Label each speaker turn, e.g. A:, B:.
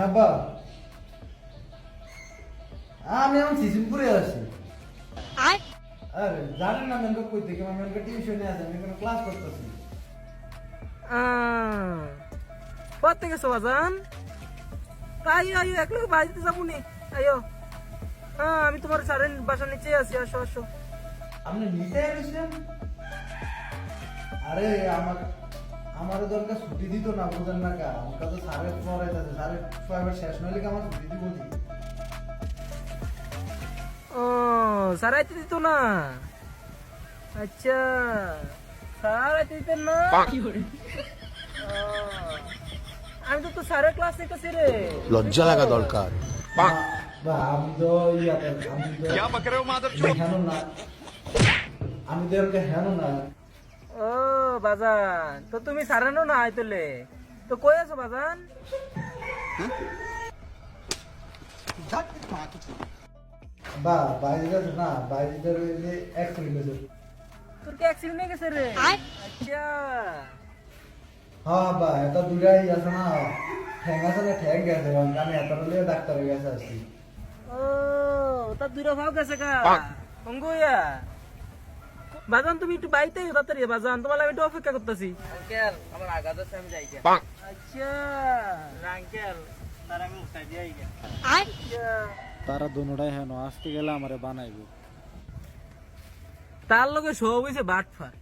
A: হ্যাঁ বা আমি এখন সিজনপুরে আছি। আরে জানেন না মেনকা কই থেকে আমি মেনকা টিউশনে আছে আমি কোনো ক্লাস করতেছি।
B: কোথা গেছো বাজান? আইও আইও এক লোক বাড়িতে যাবো নি, আইও। হ্যাঁ আমি তোমার স্যারের বাসার নিচে আছি, আসো আসো।
A: আপনি নিতে এসেছেন? আরে আমার দরকার ছুটি দিত না, বুঝেন না কা আমাকে তো সাড়ে পড়াইতেছে, সাড়ে ছয়বার শেষ নইলে কি আমার ছুটি দিব নি?
B: ও স্যার আইতে দিত না? আচ্ছা স্যার আইতে দিতেন না? ও, আমি তো স্যারের ক্লাস নিতেছি রে।
C: লজ্জা লাগা দরকার।
A: বা আমি তো ইয়াতে আমি তো হেন না, আমি তো এরকে হেন না।
B: ও বাজান, তো তুমি স্যারেরও না আইতলে তো কই আছো বাজান?
A: বা বাইরে যাচ্ছে না, বাইরে যে অ্যাক্সিডেন্ট হয়েছে।
B: তোর কি অ্যাক্সিডেন্ট হয়ে গেছে রে? আচ্ছা
A: হ্যাঁ বা এটা দুটাই আছে না, ঠ্যাং আছে না, ঠ্যাং গেছে, আমি এত লিয়ে ডাক্তারের কাছে আসছি।
B: ও তার দুইটা ভাব গেছে কা অঙ্গুয়া। বাজান তুমি একটু বাইতে তাড়াতাড়ি বাজান, তোমার আমি একটু অপেক্ষা করতেছি। আঙ্কেল আমার আঘাত আছে, আমি যাই। আচ্ছা আঙ্কেল তার আমি উঠাই দিয়ে আইগা। আচ্ছা
D: তারা দুটাই হেন আসতে গেলে আমারে বানাইবো।
B: তার লগে সব হইছে বাটফার।